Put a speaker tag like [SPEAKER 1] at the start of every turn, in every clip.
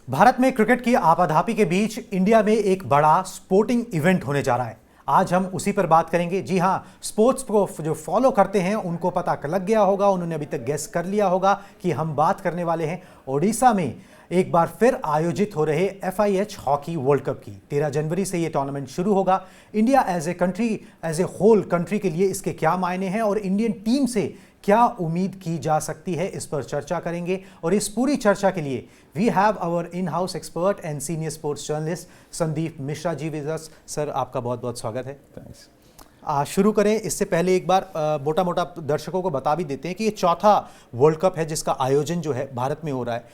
[SPEAKER 1] भारत में क्रिकेट की आपाधापी के बीच इंडिया में एक बड़ा स्पोर्टिंग इवेंट होने जा रहा है। आज हम उसी पर बात करेंगे। जी हां, स्पोर्ट्स को जो फॉलो करते हैं उनको पता लग गया होगा, उन्होंने अभी तक गेस कर लिया होगा कि हम बात करने वाले हैं ओडिशा में एक बार फिर आयोजित हो रहे FIH हॉकी वर्ल्ड कप की। 13 जनवरी से ये टूर्नामेंट शुरू होगा। India as a country, as a whole country के लिए इसके क्या मायने हैं और इंडियन टीम से क्या उम्मीद की जा सकती है, इस पर चर्चा करेंगे। और इस पूरी चर्चा के लिए we have our in house expert and senior sports journalist Sandeep Mishra ji with us. Sir, आपका बहुत बहुत स्वागत है।
[SPEAKER 2] थैंक्स।
[SPEAKER 1] शुरू करें इससे पहले एक बार मोटा मोटा दर्शकों को बता भी देते हैं कि ये चौथा वर्ल्ड कप है जिसका आयोजन जो है भारत में हो रहा है,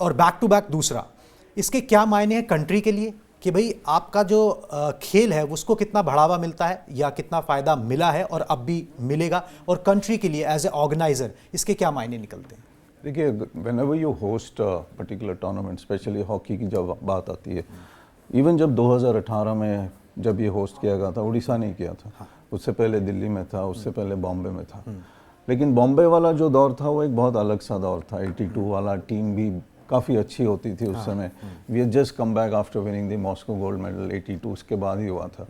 [SPEAKER 1] और बैक टू बैक दूसरा। इसके क्या मायने हैं कंट्री के लिए कि भाई आपका जो खेल है उसको कितना बढ़ावा मिलता है या कितना फ़ायदा मिला है और अब भी मिलेगा, और कंट्री के लिए एज ए ऑर्गेनाइजर इसके क्या मायने निकलते हैं?
[SPEAKER 2] देखिए, whenever you host particular tournament, specially hockey की जब बात आती है, इवन जब 2018 में जब ये होस्ट किया गया था, उड़ीसा ने किया था। उससे पहले दिल्ली में था, उससे पहले बॉम्बे में था। लेकिन बॉम्बे वाला जो दौर था वो एक बहुत अलग सा दौर था। 82 वाला टीम भी काफ़ी अच्छी होती थी उस समय। We had just come back after winning the Moscow gold medal 82, उसके बाद ही हुआ था।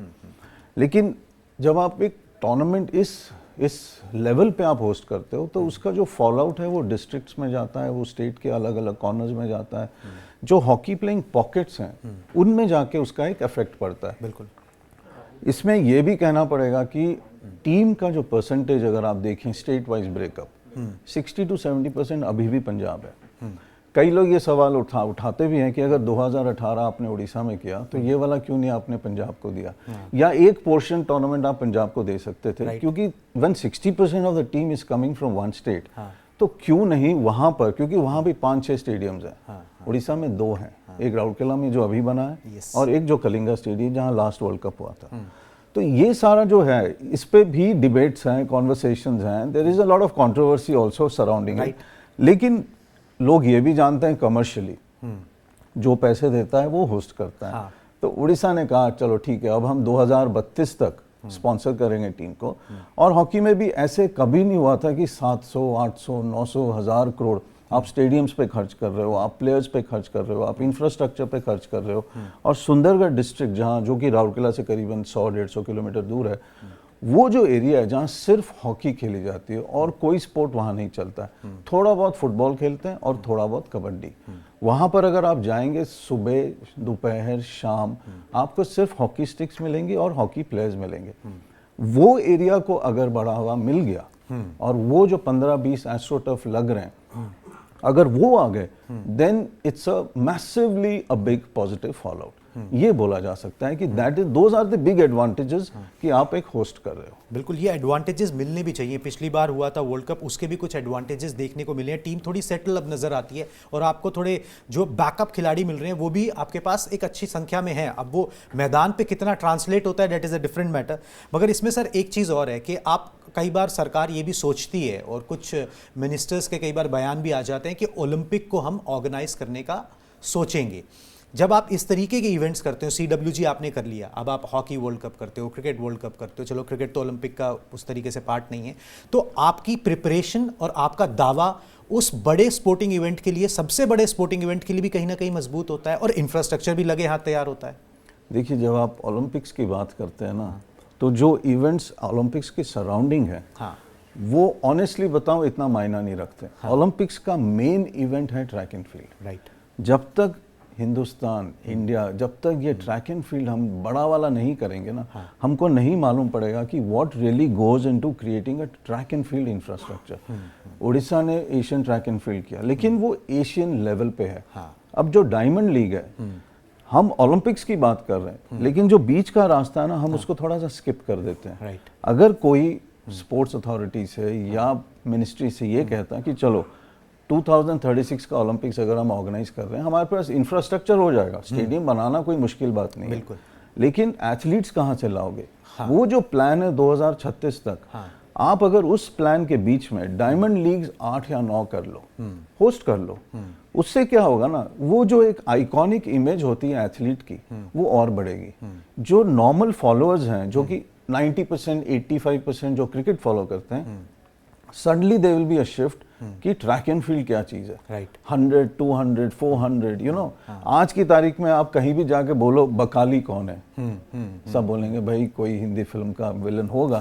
[SPEAKER 2] लेकिन जब आप एक टूर्नामेंट इस लेवल पे आप होस्ट करते हो तो उसका जो फॉल आउट है वो डिस्ट्रिक्ट्स में जाता है, वो स्टेट के अलग अलग कॉर्नर्स में जाता है। जो हॉकी प्लेइंग पॉकेट्स हैं उनमें जाके उसका एक इफेक्ट पड़ता है।
[SPEAKER 1] बिल्कुल।
[SPEAKER 2] इसमें यह भी कहना पड़ेगा कि टीम का जो परसेंटेज अगर आप देखें स्टेट वाइज ब्रेकअप, 60 to 70% अभी भी पंजाब है। कई लोग ये सवाल उठाते भी हैं कि अगर 2018 आपने उड़ीसा में किया तो ये वाला क्यों नहीं आपने पंजाब को दिया, या एक पोर्शन टूर्नामेंट आप पंजाब को दे सकते थे। क्योंकि when 60% of the team is coming from one state, तो क्यों नहीं वहां पर, क्योंकि वहां भी 5-6 स्टेडियम्स हैं। उड़ीसा में 2 हैं, एक राउरकेला में जो अभी बना है और एक जो कलिंगा स्टेडियम जहां लास्ट वर्ल्ड कप हुआ था। तो ये सारा जो है इस पे भी डिबेट्स हैं, कॉन्वर्सेशंस हैं, there is a lot of controversy also surrounding it. लेकिन लोग ये भी जानते हैं कमर्शियली जो पैसे देता है वो होस्ट करता है। तो उड़ीसा ने कहा चलो ठीक है, अब हम 2032 तक स्पॉन्सर करेंगे टीम को। और हॉकी में भी ऐसे कभी नहीं हुआ था कि 700, 800, 900, 1000 करोड़ आप स्टेडियम्स पे खर्च कर रहे हो, आप प्लेयर्स पे खर्च कर रहे हो, आप इंफ्रास्ट्रक्चर पे खर्च कर रहे हो। और सुंदरगढ़ डिस्ट्रिक्ट जहाँ, जो कि राउरकेला से करीबन 100-150 किलोमीटर दूर है, वो जो एरिया है जहाँ सिर्फ हॉकी खेली जाती है और कोई स्पोर्ट वहाँ नहीं चलता है। थोड़ा बहुत फुटबॉल खेलते हैं और थोड़ा बहुत कबड्डी। वहाँ पर अगर आप जाएंगे सुबह, दोपहर, शाम, आपको सिर्फ हॉकी स्टिक्स मिलेंगी और हॉकी प्लेयर्स मिलेंगे। वो एरिया को अगर बढ़ावा मिल गया और वो जो 15-20 एस्ट्रोटर्फ लग रहे हैं, अगर वो आ गए, then it's a massively a big positive fallout. ये बोला जा सकता है कि those are the big advantages कि आप एक होस्ट कर रहे हो।
[SPEAKER 1] बिल्कुल, ये एडवांटेजेस मिलने भी चाहिए। पिछली बार हुआ था वर्ल्ड कप, उसके भी कुछ एडवांटेजेस देखने को मिले हैं। टीम थोड़ी सेटल अब नजर आती है और आपको थोड़े जो बैकअप खिलाड़ी मिल रहे हैं वो भी आपके पास एक अच्छी संख्या में है। अब वो मैदान पे कितना ट्रांसलेट होता है, that is a different matter. मगर इसमें सर एक चीज़ और है कि आप कई बार सरकार ये भी सोचती है और कुछ मिनिस्टर्स के कई बार बयान भी आ जाते हैं कि ओलंपिक को हम ऑर्गेनाइज करने का सोचेंगे। जब आप इस तरीके के इवेंट्स करते हो, CWG आपने कर लिया, अब आप हॉकी वर्ल्ड कप करते हो, क्रिकेट वर्ल्ड कप करते हो, चलो क्रिकेट तो ओलंपिक का उस तरीके से पार्ट नहीं है, तो आपकी प्रिपरेशन और आपका दावा उस बड़े स्पोर्टिंग इवेंट के लिए, सबसे बड़े स्पोर्टिंग इवेंट के लिए भी कहीं ना कहीं मजबूत होता है और इंफ्रास्ट्रक्चर भी लगे हाथ तैयार होता है।
[SPEAKER 2] देखिए, जब आप ओलंपिक्स की बात करते हैं ना, तो जो इवेंट्स ओलंपिक्स की सराउंडिंग है, वो ऑनेस्टली बताऊं इतना मायना नहीं रखते। ओलंपिक्स का मेन इवेंट है ट्रैक एंड फील्ड।
[SPEAKER 1] राइट।
[SPEAKER 2] जब तक हिंदुस्तान, इंडिया, जब तक ये ट्रैक एंड फील्ड हम बड़ा वाला नहीं करेंगे ना, हमको नहीं मालूम पड़ेगा कि what really goes into creating a track and field infrastructure. Orissa ने एशियन ट्रैक एंड फील्ड किया, लेकिन वो एशियन लेवल पे है। अब जो डायमंड लीग है, हम ओलंपिक्स की बात कर रहे हैं, लेकिन जो बीच का रास्ता है ना, हम उसको थोड़ा सा स्किप कर देते हैं।
[SPEAKER 1] राइट।
[SPEAKER 2] अगर कोई स्पोर्ट्स अथॉरिटी से या मिनिस्ट्री से ये कहता है कि चलो 2036 का ओलंपिक्स अगर हम ऑर्गेनाइज कर रहे हैं, हमारे पास इंफ्रास्ट्रक्चर हो जाएगा, स्टेडियम बनाना कोई मुश्किल बात नहीं है, लेकिन एथलीट्स कहाँ से लाओगे? वो जो प्लान है 2036 तक, आप अगर उस प्लान के बीच में डायमंड लीग्स 8 या 9 कर लो, होस्ट कर लो, उससे क्या होगा ना, वो जो एक आइकॉनिक इमेज होती है एथलीट की, वो और बढ़ेगी। जो नॉर्मल फॉलोअर्स हैं, जो कि 90%, 85% जो क्रिकेट फॉलो करते हैं, suddenly they will be a shift कि ट्रैक एंड फील्ड क्या चीज़ है,
[SPEAKER 1] राइट
[SPEAKER 2] 100, 200, 400, यू नो। आज की तारीख में आप कहीं भी जाके बोलो बकाली कौन है, सब बोलेंगे भाई कोई हिंदी फिल्म का विलन होगा।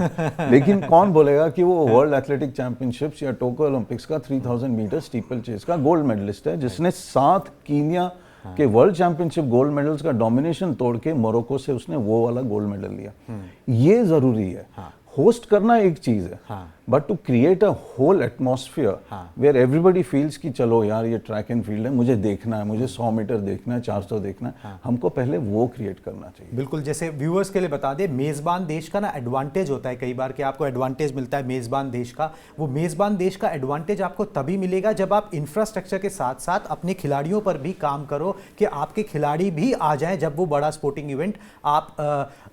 [SPEAKER 2] लेकिन कौन बोलेगा कि वो वर्ल्ड एथलेटिक चैंपियनशिप्स या टोक्यो ओलंपिक्स का 3000 मीटर स्टीपल चेस का गोल्ड मेडलिस्ट है, जिसने 7 कीनिया के वर्ल्ड चैंपियनशिप गोल्ड मेडल्स का डोमिनेशन तोड़ के मोरक्को से उसने वो वाला गोल्ड मेडल लिया। ये जरूरी है। होस्ट करना एक चीज है, but to create a whole atmosphere where everybody feels कि चलो यार ये ट्रैक एंड फील्ड है, मुझे देखना है, मुझे 100 मीटर देखना है, 400 देखना है, हमको पहले वो क्रिएट करना चाहिए।
[SPEAKER 1] बिल्कुल, जैसे व्यूअर्स के लिए बता दें, मेज़बान देश का ना एडवांटेज होता है कई बार कि आपको एडवांटेज मिलता है मेज़बान देश का। वो मेज़बान देश का एडवांटेज आपको तभी मिलेगा जब आप इंफ्रास्ट्रक्चर के साथ साथ अपने खिलाड़ियों पर भी काम करो कि आपके खिलाड़ी भी आ जाएं। जब वो बड़ा स्पोर्टिंग इवेंट आप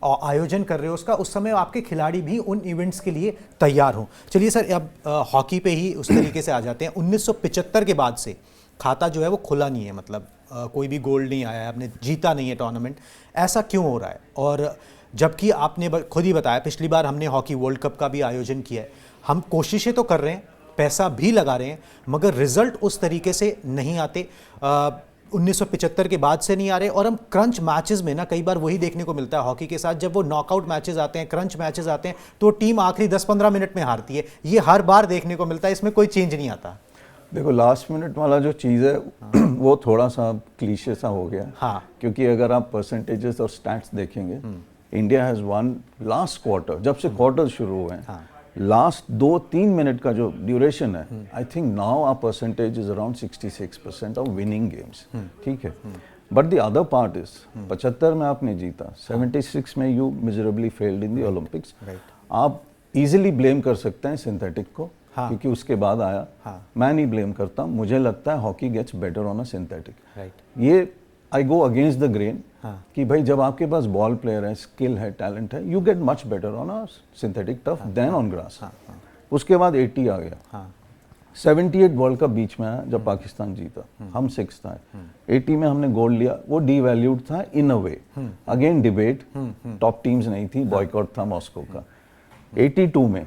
[SPEAKER 1] आयोजन कर रहे हो उसका, उस समय आपके खिलाड़ी भी उन इवेंट्स के लिए तैयार हों। चलिए सर, अब हॉकी पे ही उस तरीके से आ जाते हैं। 1975 के बाद से खाता जो है वो खुला नहीं है, मतलब कोई भी गोल्ड नहीं आया है, आपने जीता नहीं है टूर्नामेंट। ऐसा क्यों हो रहा है? और जबकि आपने खुद ही बताया पिछली बार हमने हॉकी वर्ल्ड कप का भी आयोजन किया है, हम कोशिशें तो कर रहे हैं, पैसा भी लगा रहे हैं, मगर रिजल्ट उस तरीके से नहीं आते। 1975 के बाद से नहीं आ रहे। और हम क्रंच मैचेस में ना कई बार वही देखने को मिलता है हॉकी के साथ, जब वो नॉकआउट मैचेस आते हैं, क्रंच मैचेस आते हैं, तो टीम आखिरी 10-15 मिनट में हारती है। ये हर बार देखने को मिलता है, इसमें कोई चेंज नहीं आता।
[SPEAKER 2] देखो लास्ट मिनट वाला जो चीज़ है वो थोड़ा सा क्लीशे सा हो गया।
[SPEAKER 1] हाँ।
[SPEAKER 2] क्योंकि अगर आप परसेंटेजेस और स्टैट्स देखेंगे, India has one last quarter, जब से क्वार्टर शुरू हुए हैं, लास्ट 2-3 मिनट का जो ड्यूरेशन है, I think now our percentage is around 66% of winning games. ठीक है, but the other part is 75 में आपने जीता, 76 में you miserably failed in the Olympics. आप इजीली ब्लेम कर सकते हैं सिंथेटिक को, क्योंकि उसके बाद आया। मैं नहीं ब्लेम करता, मुझे लगता है hockey gets better on a synthetic. ये I go against the grain कि भाई जब आपके पास बॉल प्लेयर है, स्किल है, टैलेंट है, you get much better on a synthetic turf then on grass. उसके बाद 80 आ गया, 78 वर्ल्ड कप बीच में आया जब पाकिस्तान जीता, हम 6th आए। 80 में हमने गोल्ड लिया, वो डीवैल्यूड था इन अ वे। अगेन डिबेट, टॉप टीम्स नहीं थी, बॉयकॉट था मॉस्को का। 82 में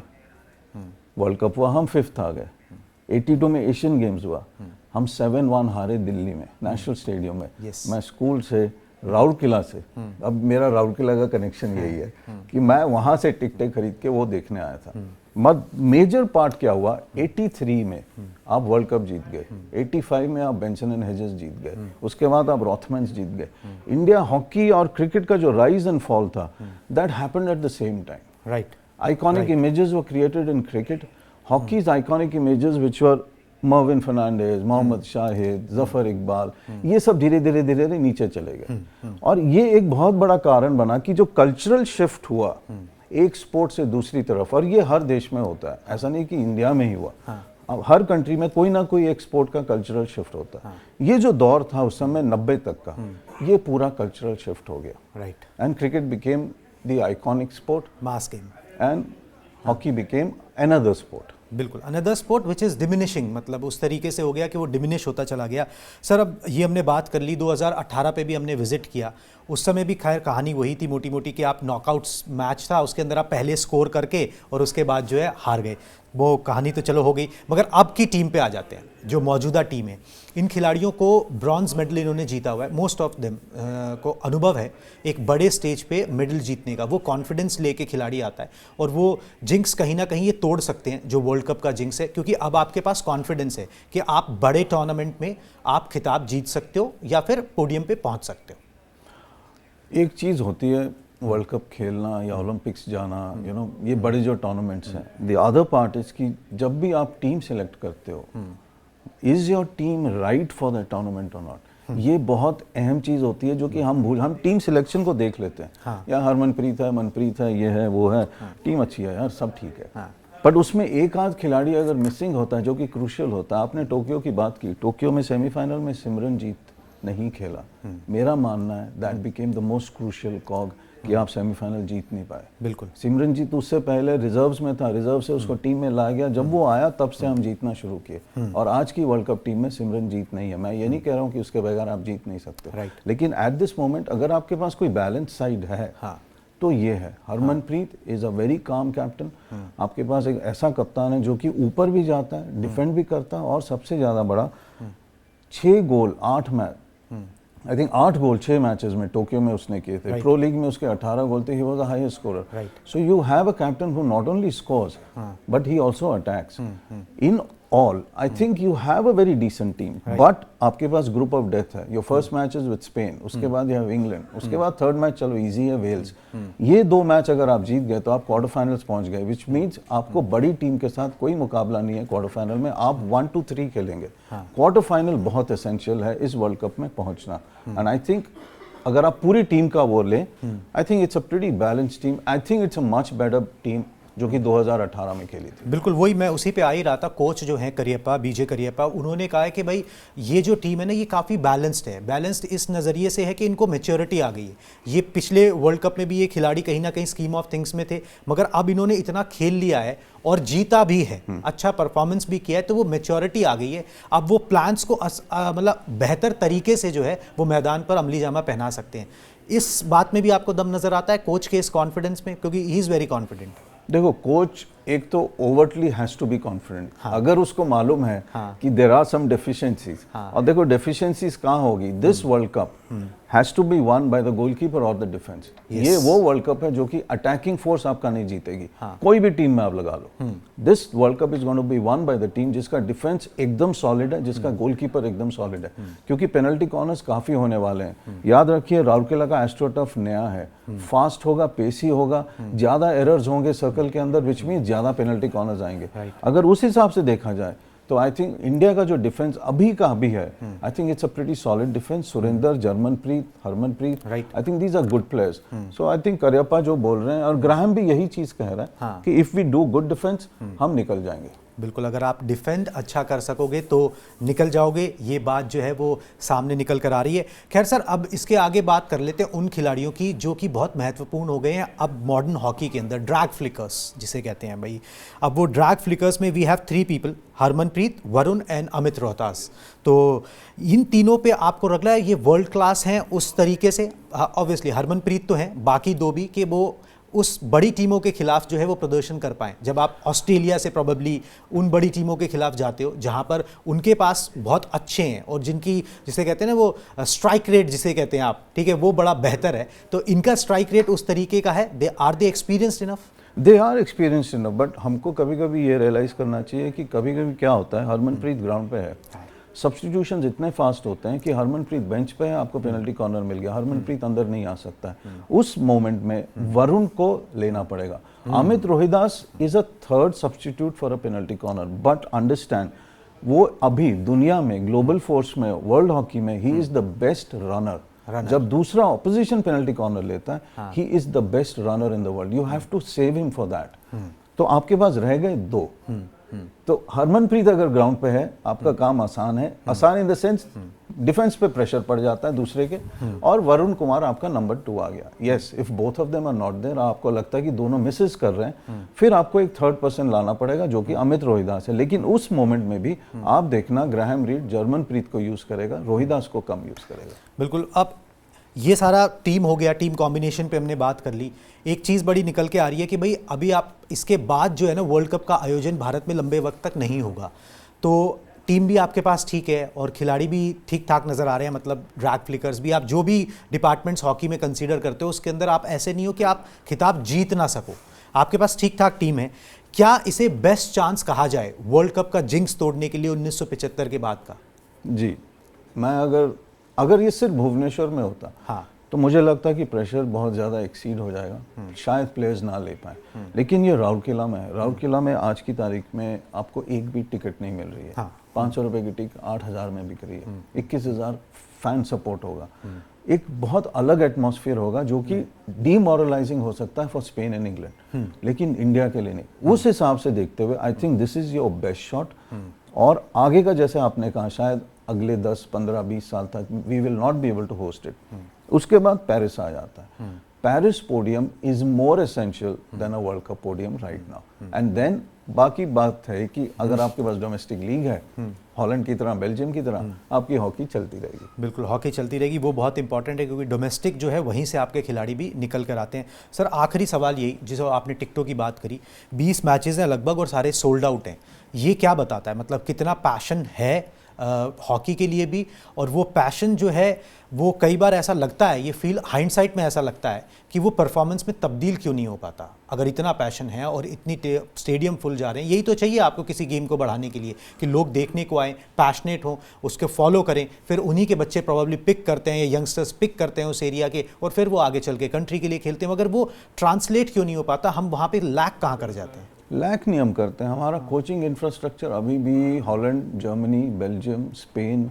[SPEAKER 2] वर्ल्ड कप हुआ, हम 5th आ गए। 82 में एशियन गेम्स हुआ, हम 7-1 हारे दिल्ली में, नेशनल स्टेडियम में। मैं स्कूल से राउरकेला से, अब मेरा राउरकेला का कनेक्शन यही है कि मैं वहाँ से टिकटें खरीद के वो देखने आया था। मेजर पार्ट क्या हुआ, 83 में आप वर्ल्ड कप जीत गए, 85 में आप बेंसन एंड हेजेस जीत गए, उसके बाद आप रॉथमैन्स जीत गए। इंडिया हॉकी और क्रिकेट का जो राइज एंड फॉल था, that happened at the same time.
[SPEAKER 1] Right.
[SPEAKER 2] Iconic images were created in cricket. Hockey's iconic images, which were Mervyn Fernandez, Mohammad Shahid, Zafar Iqbal, ये सब धीरे धीरे धीरे धीरे नीचे चले गए। और ये एक बहुत बड़ा कारण बना कि जो कल्चरल शिफ्ट हुआ एक स्पोर्ट से दूसरी तरफ, और ये हर देश में होता है, ऐसा नहीं कि इंडिया में ही हुआ। अब हर कंट्री में कोई ना कोई एक स्पोर्ट का कल्चरल शिफ्ट होता है। ये जो दौर था उस समय 90 तक का, ये पूरा कल्चरल शिफ्ट हो गया।
[SPEAKER 1] Right.
[SPEAKER 2] And cricket became the iconic sport,
[SPEAKER 1] mass game,
[SPEAKER 2] and hockey became another sport.
[SPEAKER 1] बिल्कुल, another sport which is diminishing, मतलब उस तरीके से हो गया कि वो डिमिनिश होता चला गया। सर, अब ये हमने बात कर ली, 2018 पे भी हमने विजिट किया, उस समय भी खैर कहानी वही थी मोटी मोटी कि आप नॉकआउट्स मैच था, उसके अंदर आप पहले स्कोर करके और उसके बाद जो है हार गए। वो कहानी तो चलो हो गई, मगर अब की टीम पे आ जाते हैं, जो मौजूदा टीम है। इन खिलाड़ियों को ब्रॉन्ज मेडल इन्होंने जीता हुआ है, मोस्ट ऑफ देम को अनुभव है एक बड़े स्टेज पे मेडल जीतने का, वो कॉन्फिडेंस लेके खिलाड़ी आता है और वो जिंक्स कहीं ना कहीं ये तोड़ सकते हैं जो वर्ल्ड कप का जिंक्स है, क्योंकि अब आपके पास कॉन्फिडेंस है कि आप बड़े टूर्नामेंट में आप खिताब जीत सकते हो या फिर पोडियम पे पहुंच सकते हो।
[SPEAKER 2] एक चीज़ होती है वर्ल्ड कप खेलना या ओलंपिक्स जाना, यू नो, ये बड़े जो टूर्नामेंट्स हैं। द अदर पार्ट इज कि जब भी आप टीम सेलेक्ट करते हो, is your team right for the tournament और नॉट, ये बहुत अहम चीज़ होती है जो कि हम टीम सिलेक्शन को देख लेते हैं। या हरमनप्रीत है, मनप्रीत है, ये है, वो है, टीम अच्छी है यार, सब ठीक है। बट उसमें एक आध खिलाड़ी अगर मिसिंग होता है जो कि क्रूशियल होता है। आपने टोक्यो की बात की, टोक्यो में सेमीफाइनल में सिमरनजीत नहीं खेला। मेरा मानना है that became the most crucial कॉग कि आप सेमीफाइनल जीत नहीं पाए।
[SPEAKER 1] बिल्कुल,
[SPEAKER 2] सिमरनजीत उससे पहले रिजर्व्स में था, रिजर्व से उसको टीम में लाया गया, जब वो आया तब से हम जीतना शुरू किए। और आज की वर्ल्ड कप टीम में सिमरनजीत नहीं है। मैं ये नहीं कह रहा हूँ कि उसके बगैर आप जीत नहीं सकते, लेकिन एट दिस मोमेंट अगर आपके पास कोई बैलेंस साइड है तो ये है Harmanpreet is a very calm captain. आपके पास एक ऐसा कप्तान है जो कि ऊपर भी जाता है, डिफेंड भी करता है, और सबसे ज्यादा बड़ा 6 गोल 8 match, I think 8 goal 6 matches में टोक्यो में उसने किए थे। प्रो लीग में उसके 18 गोल थे। He was the highest scorer. So you have a captain who not only scores but he also attacks. In all I think you have a very decent team, but आपके पास group of death है। Your first match is with Spain, उसके बाद you have England, उसके बाद third match चलो easy है Wales. ये 2 मैच अगर आप जीत गए तो आप क्वार्टर फाइनल्स पहुंच गए, विच मीन्स आपको बड़ी टीम के साथ कोई मुकाबला नहीं है क्वार्टर फाइनल में। आप 1 2 3 खेलेंगे। क्वार्टर फाइनल बहुत एसेंशियल है इस वर्ल्ड कप में पहुंचना। एंड आई थिंक अगर आप पूरी टीम का वो लें, आई think it's a pretty balanced team. I think it's a much better team जो कि 2018 में खेली थी।
[SPEAKER 1] बिल्कुल वही मैं उसी पे आ ही रहा था। कोच जो है करियप्पा, बीजे करियप्पा, उन्होंने कहा है कि भाई ये जो टीम है ना ये काफ़ी बैलेंस्ड है। बैलेंस्ड इस नज़रिए से है कि इनको मैच्योरिटी आ गई है। ये पिछले वर्ल्ड कप में भी ये खिलाड़ी कहीं ना कहीं स्कीम ऑफ थिंग्स में थे, मगर अब इन्होंने इतना खेल लिया है और जीता भी है, अच्छा परफॉर्मेंस भी किया है, तो वो मैच्योरिटी आ गई है। अब वो प्लान्स को मतलब बेहतर तरीके से जो है वो मैदान पर अमली जामा पहना सकते हैं। इस बात में भी आपको दम नज़र आता है कोच के इस कॉन्फिडेंस में, क्योंकि ही इज़ वेरी कॉन्फिडेंट।
[SPEAKER 2] देखो कोच एक तो overtly has to be confident. अगर उसको मालूम है कि देयर आर सम डेफिशिएंसीज, और देखो डेफिशिएंसीज कहाँ होगी, this world cup has to be won by the goalkeeper और द डिफेंस। ये वो वर्ल्ड कप है जो कि अटैकिंग फोर्स आपका नहीं जीतेगी, कोई भी टीम में आप लगा लो। This world cup is going to be won by the team जिसका डिफेंस एकदम सॉलिड है, जिसका गोलकीपर एकदम सॉलिड है, क्योंकि पेनल्टी कॉर्नर्स काफी होने वाले हैं। याद रखिए राउरकेला का एस्ट्रोटर्फ नया है, फास्ट होगा, पेसी होगा, ज्यादा एरर्स होंगे सर्कल के अंदर, विच मीन ज्यादा पेनल्टी कॉर्नर्स आएंगे। अगर उस हिसाब से देखा जाए तो आई थिंक इंडिया का जो डिफेंस अभी का अभी है, I think it's a pretty solid defence. Surender, Jarmanpreet, Harmanpreet, I think these are good players. So I think Kariappa जो बोल रहे हैं, और ग्राहम भी यही चीज कह रहा है कि if we do good defence हम निकल जाएंगे।
[SPEAKER 1] बिल्कुल, अगर आप डिफेंड अच्छा कर सकोगे तो निकल जाओगे, ये बात जो है वो सामने निकल कर आ रही है। खैर सर, अब इसके आगे बात कर लेते हैं उन खिलाड़ियों की जो कि बहुत महत्वपूर्ण हो गए हैं अब मॉडर्न हॉकी के अंदर, ड्रैग फ्लिकर्स जिसे कहते हैं भाई। अब वो ड्रैग फ्लिकर्स में we have 3 people, Harmanpreet, Varun and Amit Rohtas. तो इन तीनों पे आपको लग रहा है ये वर्ल्ड क्लास हैं उस तरीके से? ऑब्वियसली हरमनप्रीत तो हैं, बाकी 2 भी, कि वो उस बड़ी टीमों के खिलाफ जो है वो प्रदर्शन कर पाएं। जब आप ऑस्ट्रेलिया से प्रोबेबली उन बड़ी टीमों के खिलाफ जाते हो जहां पर उनके पास बहुत अच्छे हैं और जिनकी जिसे कहते हैं ना वो स्ट्राइक रेट जिसे कहते हैं आप, ठीक है, वो बड़ा बेहतर है, तो इनका स्ट्राइक रेट उस तरीके का है। Are they experienced enough?
[SPEAKER 2] They are experienced enough, but हमको कभी कभी ये रियलाइज करना चाहिए कि कभी कभी क्या होता है, हरमनप्रीत ग्राउंड पे है, सब्स्टिट्यूशंस इतने फास्ट होते हैं कि हरमनप्रीत बेंच पे है, आपको पेनल्टी कॉर्नर मिल गया, हरमनप्रीत अंदर नहीं आ सकता है, उस मोमेंट में वरुण को लेना पड़ेगा। Amit Rohidas is a third substitute for a penalty corner, but understand वो अभी दुनिया में ग्लोबल फोर्स में वर्ल्ड हॉकी में he is the best runner. जब दूसरा ऑपोजिशन पेनल्टी कॉर्नर लेता है, he is the best runner in the world, you have to save him for that. तो आपके पास रह गए 2। तो हरमनप्रीत अगर ग्राउंड पे है, आपका काम आसान है, आसान इन द सेंस डिफेंस पे प्रेशर पड़ जाता है दूसरे के, और वरुण कुमार आपका नंबर 2 आ गया। Yes, if both of them are not there, आपको लगता है कि दोनों मिसेस कर रहे हैं, फिर आपको एक थर्ड पर्सन लाना पड़ेगा जो कि अमित रोहिदास है। लेकिन उस मोमेंट में भी आप देखना ग्राहम रीड जर्मनप्रीत को यूज करेगा, रोहिदास को कम यूज करेगा।
[SPEAKER 1] बिल्कुल। अब ये सारा टीम हो गया, टीम कॉम्बिनेशन पे हमने बात कर ली। एक चीज़ बड़ी निकल के आ रही है कि भाई अभी आप इसके बाद जो है ना वर्ल्ड कप का आयोजन भारत में लंबे वक्त तक नहीं होगा, तो टीम भी आपके पास ठीक है और खिलाड़ी भी ठीक ठाक नज़र आ रहे हैं, मतलब ड्रैग फ्लिकर्स भी, आप जो भी डिपार्टमेंट्स हॉकी में कंसीडर करते हो उसके अंदर आप ऐसे नहीं हो कि आप खिताब जीत ना सको, आपके पास ठीक ठाक टीम है। क्या इसे बेस्ट चांस कहा जाए वर्ल्ड कप का जिंक्स तोड़ने के लिए 1975 के बाद का?
[SPEAKER 2] जी, मैं अगर ये सिर्फ भुवनेश्वर में होता,
[SPEAKER 1] हाँ,
[SPEAKER 2] तो मुझे लगता है कि प्रेशर बहुत ज़्यादा एक्सीड हो जाएगा, शायद प्लेयर्स ना ले पाए। लेकिन ये राउरकेला में है, राउरकेला में आज की तारीख में आपको एक भी टिकट नहीं मिल रही है।
[SPEAKER 1] हाँ,
[SPEAKER 2] 500 रुपए की टिकट 8000 में बिक रही है, 21,000 फैन सपोर्ट होगा, एक बहुत अलग एटमॉस्फेयर होगा जो कि डीमोरलाइजिंग हो सकता है फॉर स्पेन एंड इंग्लैंड, लेकिन इंडिया के लिए नहीं। उस हिसाब से देखते हुए I think this is your best shot. और आगे का जैसे आपने कहा, शायद अगले 10, 15, 20 साल तक we will not be able to host it. उसके बाद पेरिस आ जाता है। Paris podium is more essential than a World Cup podium right now. And then बाकी बात है कि अगर आपके पास डोमेस्टिक लीग है, हॉलैंड की तरह, बेल्जियम की तरह, आपकी हॉकी चलती रहेगी।
[SPEAKER 1] बिल्कुल, हॉकी चलती रहेगी, वो बहुत इंपॉर्टेंट है क्योंकि डोमेस्टिक जो है वहीं से आपके खिलाड़ी भी निकल कर आते हैं। सर आखिरी सवाल यही, जिसे आपने टिकटों की बात करी, 20 मैचेस हैं लगभग और सारे सोल्ड आउट हैं, ये क्या बताता है? मतलब कितना पैशन है हॉकी के लिए भी, और वो पैशन जो है वो कई बार ऐसा लगता है, ये फील हाइंडसाइट में ऐसा लगता है कि वो परफॉर्मेंस में तब्दील क्यों नहीं हो पाता। अगर इतना पैशन है और इतनी स्टेडियम फुल जा रहे हैं, यही तो चाहिए आपको किसी गेम को बढ़ाने के लिए कि लोग देखने को आएँ, पैशनेट हों, उसके फॉलो करें, फिर उन्हीं के बच्चे प्रोबेबली पिक करते हैं या यंगस्टर्स पिक करते हैं उस एरिया के, और फिर वो आगे चल के कंट्री के लिए खेलते हैं। मगर वो ट्रांसलेट क्यों नहीं हो पाता? हम वहाँ पर लैक कहाँ कर जाते हैं?
[SPEAKER 2] लैक नहीं हम करते हैं, हमारा कोचिंग इंफ्रास्ट्रक्चर अभी भी Holland, Germany, Belgium, Spain,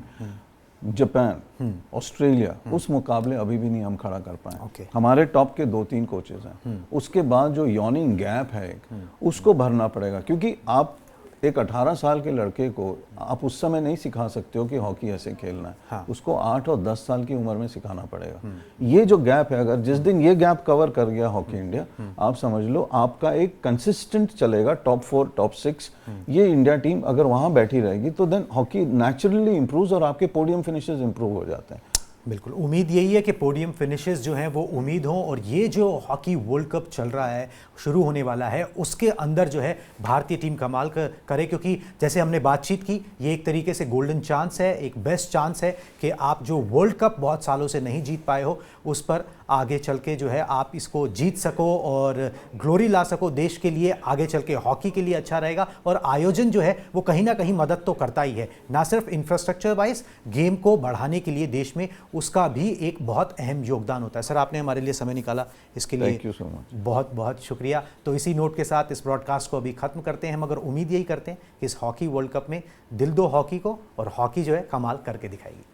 [SPEAKER 2] Japan, Australia उस मुकाबले अभी भी नहीं हम खड़ा कर पाए। हमारे टॉप के 2-3 कोचेज हैं, उसके बाद जो यॉर्निंग गैप है उसको भरना पड़ेगा, क्योंकि आप एक 18 साल के लड़के को आप उस समय नहीं सिखा सकते हो कि हॉकी ऐसे खेलना है।
[SPEAKER 1] हाँ।
[SPEAKER 2] उसको 8 और 10 साल की उम्र में सिखाना पड़ेगा। ये जो गैप है, अगर जिस दिन ये गैप कवर कर गया हॉकी इंडिया, आप समझ लो आपका एक कंसिस्टेंट चलेगा टॉप 4, टॉप 6। ये इंडिया टीम अगर वहां बैठी रहेगी तो देन हॉकी नेचुरली इंप्रूव्स और आपके पोडियम फिनिशेस इंप्रूव हो जाते हैं।
[SPEAKER 1] बिल्कुल, उम्मीद यही है कि पोडियम फिनिशेस जो हैं वो उम्मीद हों, और ये जो हॉकी वर्ल्ड कप चल रहा है, शुरू होने वाला है, उसके अंदर जो है भारतीय टीम कमाल करे, क्योंकि जैसे हमने बातचीत की, ये एक तरीके से गोल्डन चांस है, एक बेस्ट चांस है कि आप जो वर्ल्ड कप बहुत सालों से नहीं जीत पाए हो, उस पर आगे चल के जो है आप इसको जीत सको और ग्लोरी ला सको देश के लिए। आगे चल के हॉकी के लिए अच्छा रहेगा, और आयोजन जो है वो कहीं ना कहीं मदद तो करता ही है, ना सिर्फ इंफ्रास्ट्रक्चर वाइज, गेम को बढ़ाने के लिए देश में उसका भी एक बहुत अहम योगदान होता है। सर आपने हमारे लिए समय निकाला, इसके लिए
[SPEAKER 2] थैंक यू सो मच,
[SPEAKER 1] बहुत बहुत शुक्रिया। तो इसी नोट के साथ इस ब्रॉडकास्ट को अभी खत्म करते हैं, मगर उम्मीद यही करते हैं कि इस हॉकी वर्ल्ड कप में दिल दो हॉकी को, और हॉकी जो है कमाल करके दिखाएगी।